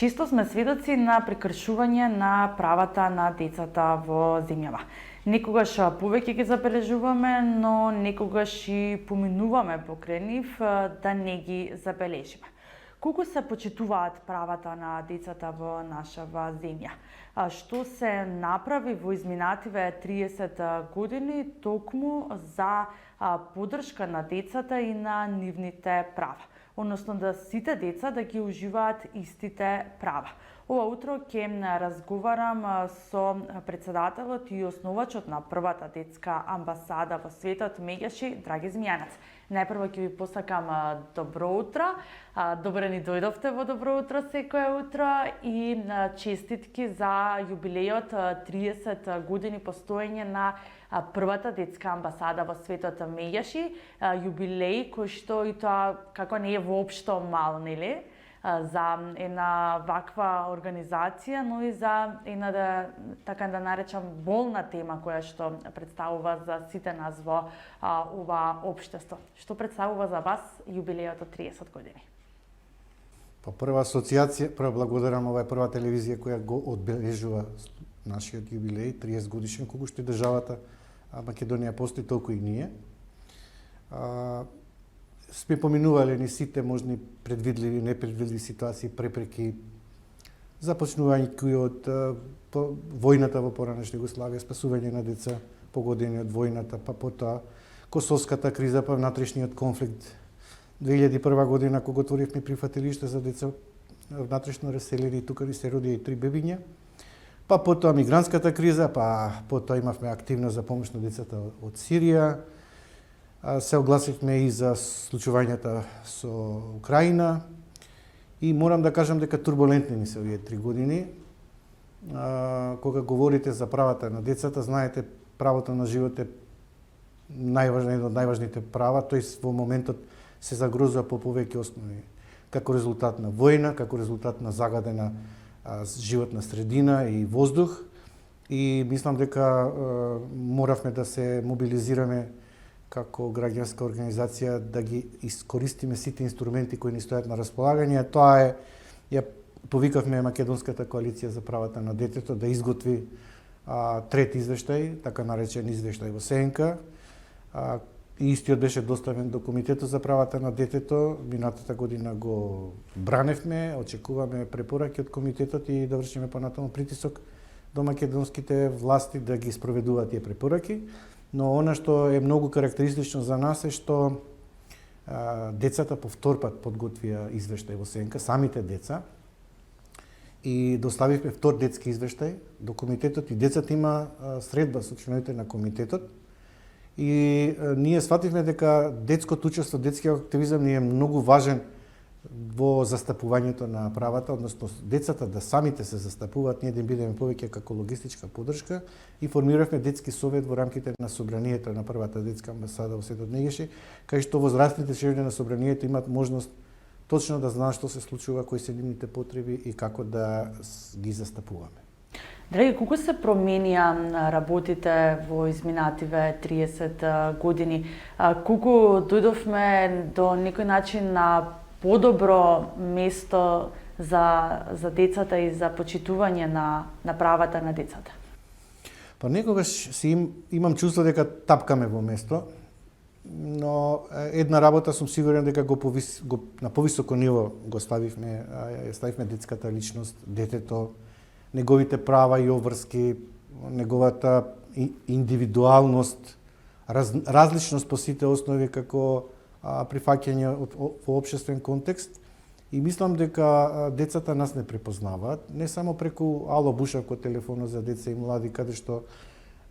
Често сме сведоци на прекршување на правата на децата во земјава. Некогаш повеќе ги забележуваме, но некогаш и поминуваме покрај нив да не ги забележиме. Колку се почитуваат правата на децата во нашава земја? Што се направи во изминативе 30 години токму за поддршка на децата и на нивните права? Односно да сите деца да ги уживаат истите права. Ова утро ќе разговарам со председателот и основачот на првата детска амбасада во светот Меѓаши, Драги Змијанец. Најпрво ќе ви посакам добро утро. Добре ни дојдовте во добро утро секое утро и честитки за јубилејот 30 години постоење на првата детска амбасада во светот Меѓаши. Јубилеј кој што и тоа како не е воопшто мал, нели? За една ваква организација, но и за една така да наречам болна тема која што представува за сите нас во ова општество. Што представува за вас јубилејот од 30 години? Прва асоциација, благодарам, ова е прва телевизија која го одбележува нашиот јубилеј, 30 годишен, колку што државата Македонија постои, толку и ние. Сме поминувале ни сите можни предвидливи и непредвидливи ситуации, препреки, започнувајќи од војната во поранешна Југославија, спасување на деца погодени од војната, па потоа косовската криза, па внатрешниот конфликт. 2001 година кога отворивме прифатилиште за деца внатрешно раселени, тука ни се родија и 3 бебиња. Па потоа мигрантската криза, па потоа имавме активност за помош на децата од Сирија. Се огласивме и за случувањата со Украина и морам да кажам дека турбулентни ни се овие 3 години. Кога говорите за правата на децата, знаете, правото на живот е едно од најважните права, тој во моментот се загрозува по повеќе основи, како резултат на војна, како резултат на загадена животна средина и воздух. И мислам дека моравме да се мобилизираме како граѓанска организација да ги искористиме сите инструменти кои ни стојат на располагање. Тоа е, ја повикавме Македонската коалиција за правата на детето да изготви трети извештај, така наречен извештај во сенка. Истиот беше доставен до Комитетот за правата на детето. Минатата година го браневме, очекуваме препораки од комитетот и да вршиме понатаму притисок до македонските власти да ги спроведуваат тие препораки. Но она што е многу карактеристично за нас е што децата по втор пат подготвија извештај во сенка, самите деца, и доставивме втор детски извештај до комитетот и децата има средба со членовите на комитетот. И ние свативме дека детското учество, детскиот активизам ни е многу важен во застапувањето на правата, односно децата да самите се застапуваат, ние да им бидеме повеќе како логистичка поддршка и формиравме детски совет во рамките на собранието на првата детска амбасада во светот Меѓаши, кај што возрастните членови на собранието имаат можност точно да знаат што се случува, кои се нивните потреби и како да ги застапуваме. Драги, колку се променија работите во изминативе 30 години? Колку дојдовме до некој начин на подобро место за децата и за почитување на правата на децата? Па некогаш имам чувство дека тапкаме во место, но една работа сум сигурен дека на повисоко ниво го ставивме детската личност, детето, неговите права и обврски, неговата индивидуалност, различност по сите основи како прифаќање во општествен контекст. И мислам дека децата нас не препознаваат, не само преку Ало Бушако телефонот за деца и млади, каде што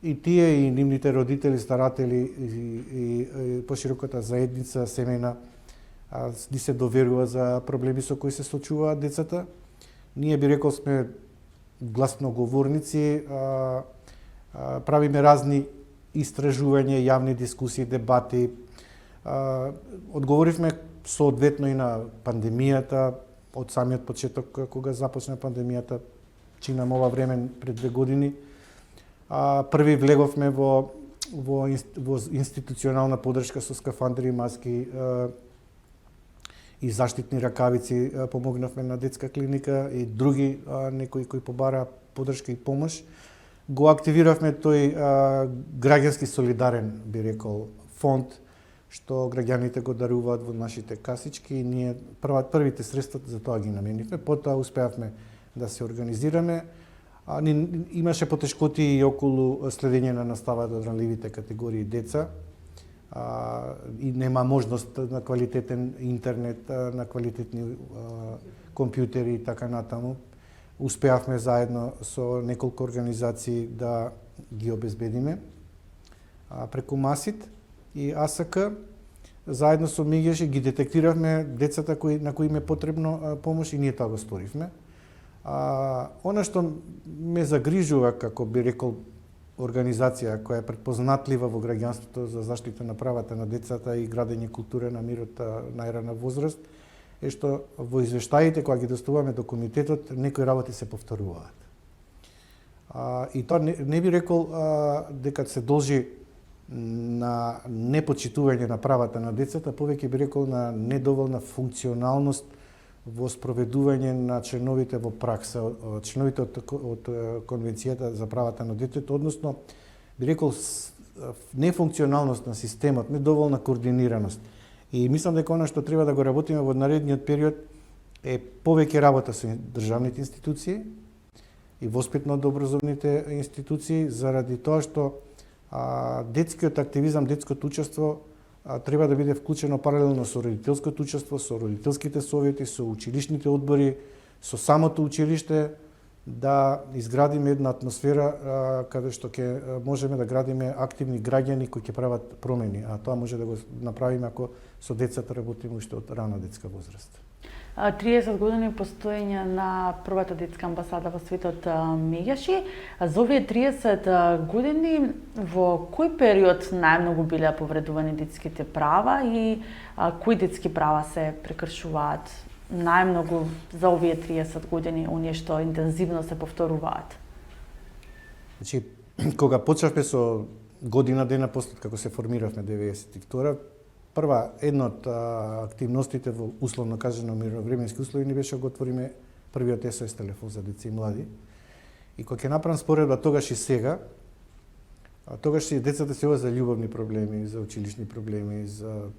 и тие и нивните родители, старатели и пошироката заедница, семејна, ни се доверува за проблеми со кои се случуваат децата. Ние би рекол сме гласноговорници, правиме разни истражувања, јавни дискусии, дебати. Одговоривме соодветно и на пандемијата, од самиот почеток кога започна пандемијата, чинам ова време пред 2 години. Први влеговме во институционална поддршка со скафандри и маски и заштитни ракавици помогнавме на детска клиника и други некои кои побара поддршка и помош. Го активиравме тој граѓански солидарен, би рекол, фонд, што граѓаните го даруваат во нашите касички и ние првите средства за тоа ги наменивме. Потоа успеавме да се организираме. Имаше потешкоти и околу следење на наставата од ранливите категории деца. И нема можност на квалитетен интернет, на квалитетни компјутери и така натаму. Успеавме заедно со неколку организации да ги обезбедиме преку МАСИТ и АСК. Заедно со Мегеш ги детектиравме децата на кои им е потребно помош и ние тоа го сторивме. Она што ме загрижува, како би рекол, организација која е предпознатлива во граѓанството за заштита на правата на децата и градење култура на мирот најрана возраст, е што во извештаите кога ги доставуваме до комитетот, некои работи се повторуваат. И тоа не би рекол дека се должи на непочитување на правата на децата, повеќе би рекол на недоволна функционалност во спроведување на членовите во пракса, членовите од Конвенцијата за правата на детето, односно, би рекол, нефункционалност на системот, недоволна координираност. И мислам дека она што треба да го работиме во наредниот период е повеќе работа со државните институции и воспитно-образовните институции, заради тоа што детскиот активизам, детското учество треба да биде вклучено паралелно со родителското учество, со родителските совети, со училишните одбори, со самото училиште, да изградиме една атмосфера каде што ќе можеме да градиме активни граѓани кои ќе прават промени, а тоа може да го направиме ако со децата работиме уште од рана детска возраст. 30 години постоење на првата детска амбасада во светот Мегеши. За овие 30 години во кој период најмногу биле повредувани детските права и кои детски права се прекршуваат најмногу за овие 30 години, оние што интензивно се повторуваат? Значи, кога почнавме со година дена после како се формиравме 92, една од активностите во условно кажано мировременски услови ни беше да го отвориме првиот SOS телефон за деца и млади. И кога ќе направам споредба тогаш и сега, тогаш и децата се за љубовни проблеми, за училишни проблеми, за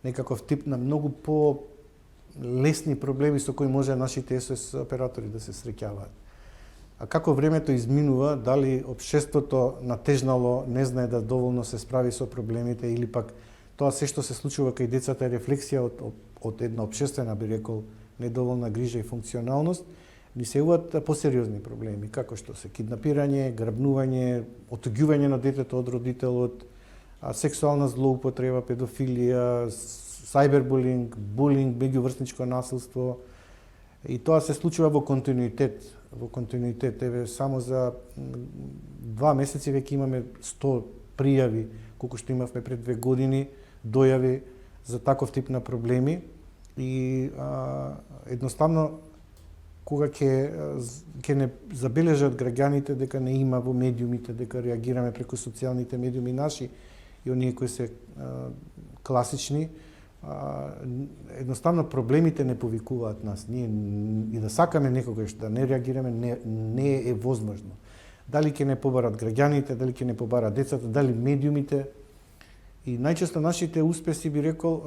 некаков тип на многу по-лесни проблеми со кои може нашите SOS оператори да се среќаваат. А како времето изминува, дали општеството натежнало не знае да доволно се справи со проблемите или пак тоа се што се случува кај децата е рефлексија од една општествена, би рекол, недоволна грижа и функционалност, ни се јавуваат посериозни проблеми, како што се киднапирање, грабнување, отуѓување на детето од родителот, сексуална злоупотреба, педофилија, сајбербулинг, булинг, меѓуврсничко насилство. И тоа се случува во континуитет. Еве, само за 2 месеци веќе имаме 100 пријави, колку што имавме пред 2 години, дојави за таков тип на проблеми и едноставно кога ќе не забележат граѓаните дека не има во медиумите, дека реагираме преку социјалните медиуми наши и оние кои се класични, едноставно проблемите не повикуваат нас. Ние и да сакаме некогаш да не реагираме не е возможно. Дали ќе не побарат граѓаните, дали ќе не побарат децата, дали медиумите. И најчесто нашите успеси, би рекол,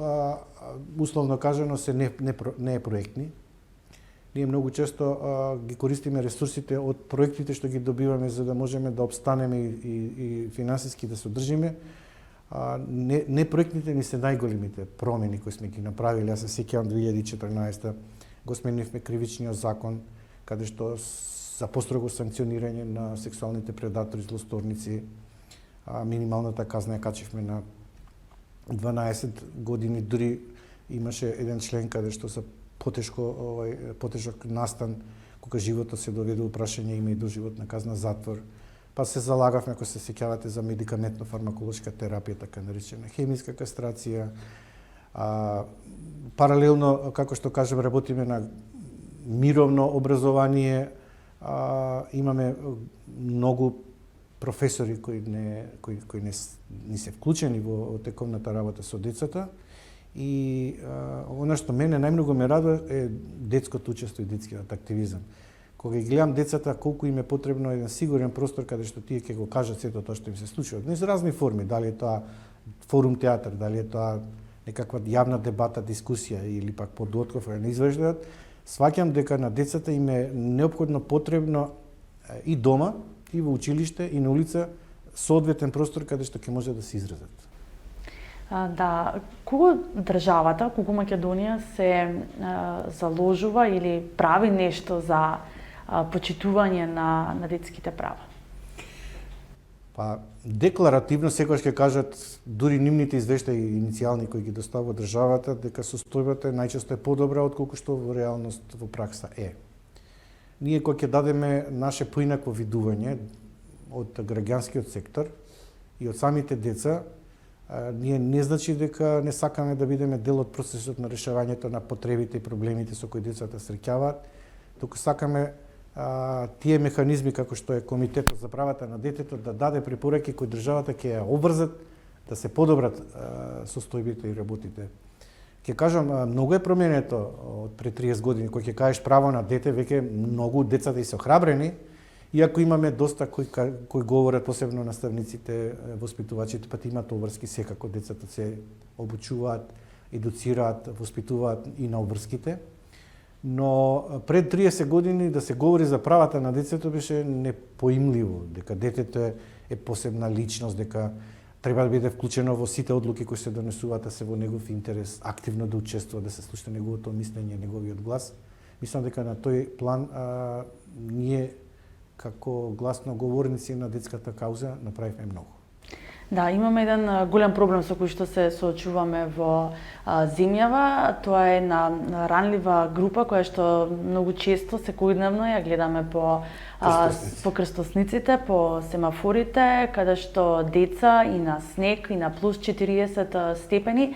условно кажано, се не е проектни. Ние многу често ги користиме ресурсите од проектите што ги добиваме за да можеме да обстанеме и финансиски да се одржиме. Непроектните ни се најголемите промени кои сме ги направили. Јас се сеќавам 2014 го сменивме кривичниот закон, каде што за построго санкционирање на сексуалните предатори, злосторници, минималната казна ја качивме на 12 години, дури имаше еден член каде што за потешок настан, кога животот се доведе до прашање, има и доживотна казна затвор. Па се залагавме, ако се сеќавате, за медикаментно-фармаколошка терапија, така наречена хемиска кастрација. Паралелно, како што кажем, работиме на мировно образование. Имаме многу професори кои не се вклучени во тековната работа со децата И она што мене најмногу ме радува е детското учество и детскиот активизам. Кога ги гледам децата колку им е потребно еден сигурен простор каде што тие ќе го кажат сето тоа што им се случува. Низ разни форми, дали е тоа форум театар, дали е тоа некаква јавна дебата, дискусија или пак подготов на извеждаат, сваќам дека на децата им е неопходно потребно и дома, и во училиште, и на улица соодветен простор каде што ќе може да се изразат. Да, кога државата, кога Македонија се заложува или прави нешто за почитување на детските права? Па, декларативно секогаш ќе кажат, дури нивните извештаи иницијални кои ги доставува државата, дека состојбата најчесто е подобра отколку што во реалност во пракса е. Ние кога ќе дадеме наше поинакво видување од граѓанскиот сектор и од самите деца, ние не значи дека не сакаме да бидеме дел од процесот на решавањето на потребите и проблемите со кои децата среќаваат, туку сакаме тие механизми како што е Комитетот за правата на детето да даде препораки кои државата ќе ја обврзат да се подобрат состојбите и работите. Ќе кажам, многу е променето од пред 30 години, кога ќе кажеш право на дете, веќе многу децата и се охрабрени, иако имаме доста кои говорат, посебно наставниците, воспитувачите, па имаат обврски секако, децата се обучуваат, едуцираат, воспитуваат и на обврските. Но пред 30 години да се говори за правата на детето беше непоимливо, дека детето е посебна личност, дека треба да биде вклучено во сите одлуки кои се донесуваат, да се во негов интерес, активно да учествува, да се слуша неговото мислење, неговиот глас. Мислам дека на тој план ние како гласноговорници на детската кауза направивме многу. Да, имаме еден голем проблем со кој што се соочуваме во земјава. Тоа е на ранлива група која што многу често секојдневно ја гледаме по крстосниците, по семафорите, каде што деца и на снег и на плюс 40 степени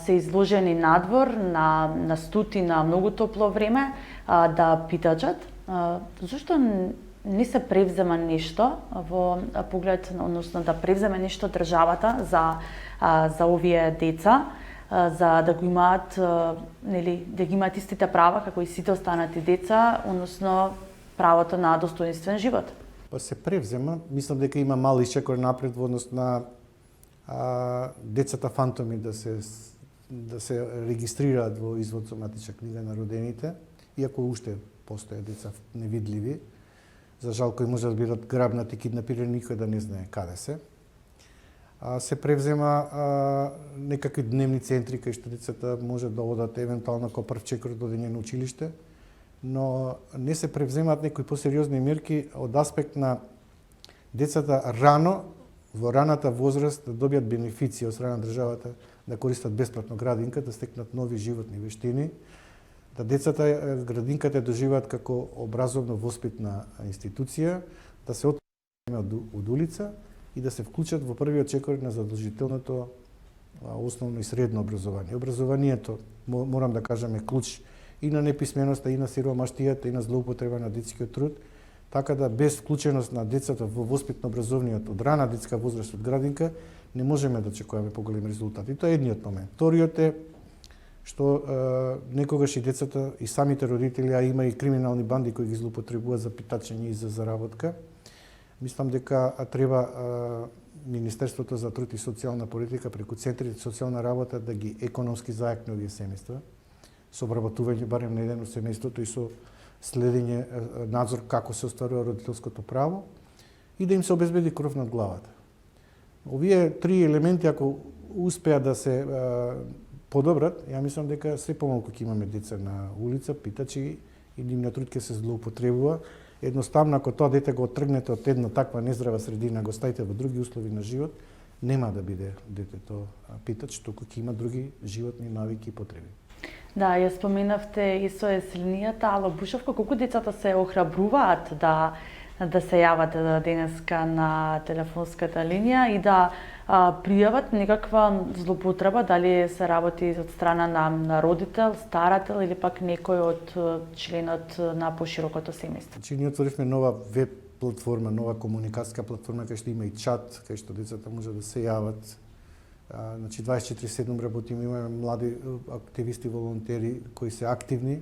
се изложени надвор на студ и на многу топло време да питачат. Зошто не се превзема нешто во поглед, односно да превземе нешто државата за овие деца, за да го имаат, нели, да ги имаат истите права како и сите останати деца, односно правото на достоинствен живот. Па се превзема, мислам дека има мал исчекор напред во однос на децата фантоми да се регистрираат во извод со матична книга на родените, иако уште постојат деца невидливи. За жал кои може да бидат грабнати, киднапирани, никој да не знае каде се. Се превзема некакви дневни центри кај што децата може да одат евентуално како прв чекор до одење на училиште, но не се превземаат некои посериозни мерки од аспект на децата рано, во раната возраст да добијат бенефиции од страна на државата, да користат бесплатно градинка, да стекнат нови животни вештини, да децата градинката доживаат како образовно-воспитна институција, да се откажат од улица и да се вклучат во првиот чекор на задолжителното основно и средно образование. Образованието, морам да кажам, е клуч и на неписменоста, и на сиромаштијата, и на злоупотреба на детскиот труд, така да без вклученост на децата во воспитно-образовниот од рана детска возраст од градинка не можеме да очекуваме поголеми резултати. Тоа е едниот момент. Вториот е што некогаш и децата и самите родители, а има и криминални банди кои ги злоупотребуваат за питачење и за заработка. Мислам дека треба Министерството за труд и социјална политика преку центрите за социјална работа да ги економски зајакне овие семејства со обработување барем на еден од семејството и со следење надзор како се остварува родителското право и да им се обезбеди кров над главата. Овие три елементи ако успеат да се подобрат, ја мислам дека се помалку ќе имаме деца на улица, питачи и нивниот труд ќе се злоупотребува. Едноставно, ако тоа дете го оттргнете од една таква нездрава средина, го ставите во други услови на живот, нема да биде детето питач, туку ќе има други животни навики и потреби. Да, ја споменавте и со еселнијата Ала Бушовка, колку децата се охрабруваат да се јават денеска на телефонската линија и да пријават некаква злоупотреба, дали се работи од страна на родител, старател или пак некој од членот на поширокото семејство. Значи, ние отворивме нова веб платформа, нова комуникацијска платформа, кај што има и чат, кај што децата може да се јават Значи 24/7 работиме, имаме млади активисти, волонтери кои се активни.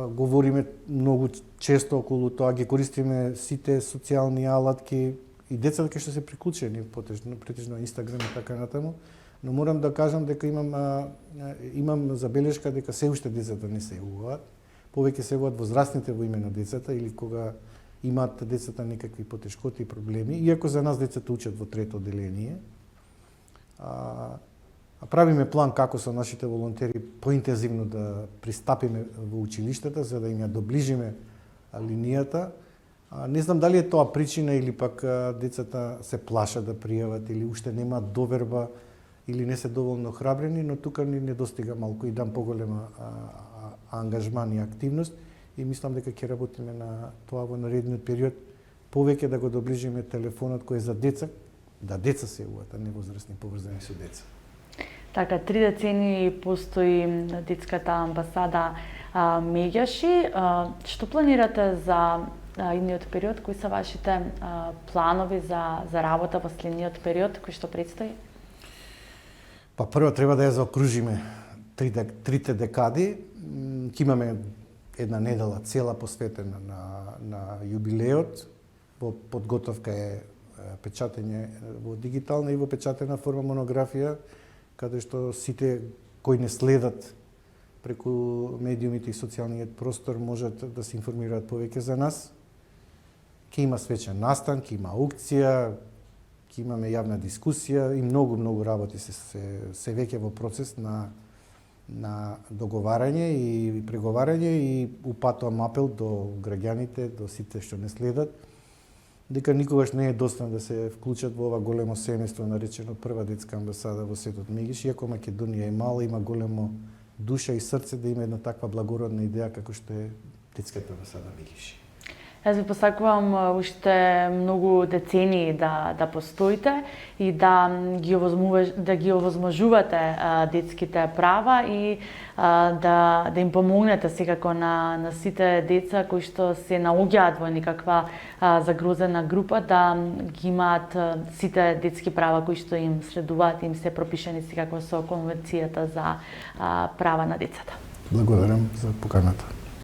Говориме многу често околу тоа, ги користиме сите социјални алатки и децата кои што се приклучени претежно Инстаграм и така натаму. Но морам да кажам дека имам забелешка дека се уште децата не се јавуваат. Повеќе се јавуваат возрастните во име на децата или кога имаат децата некакви потешкоти и проблеми, иако за нас децата учат во трето одделение. Правиме план како со нашите волонтери поинтензивно да пристапиме во училиштата за да им ја доближиме линијата. Не знам дали е тоа причина или пак децата се плашат да пријават или уште немаат доверба или не се доволно храбрени, но тука ни недостига малку и дам поголема ангажман и активност и мислам дека ќе работиме на тоа во наредниот период повеќе да го доближиме телефонот кој е за деца, да деца се јавуваат, а не возрастни поврзани со деца. Така, 3 децени постои детската амбасада Меѓаши. Што планирате за идниот период? Кои се вашите планови за работа во следниот период кој што предстои? Па прво треба да ја заокружиме трите декади. Ќе имаме една недела цела посветена на юбилеот. Во подготовка е печатење во дигитална и во печатена форма монографија, каде што сите кои не следат преку медиумите и социјалниот простор можат да се информираат повеќе за нас. Ќе има свечен настан, ќе има аукција, ќе имаме јавна дискусија и многу работи се веќе во процес на договарање и преговарање и упатувам апел до граѓаните, до сите што не следат, дека никогаш не е доста да се вклучат во ова големо семејство наречено Прва детска амбасада во светот Меѓиш, иако Македонија е мала, има големо душа и срце да има една таква благородна идеја како што е детската амбасада Меѓиш. Јас ви посакувам уште многу децении да постоите и да ги овозможувате детските права и да им помогнете секако на сите деца кои што се наоѓаат во некаква загрозена група да ги имаат сите детски права кои што им следуваат и им се пропишани секако со Конвенцијата за права на децата. Благодарам за поканата.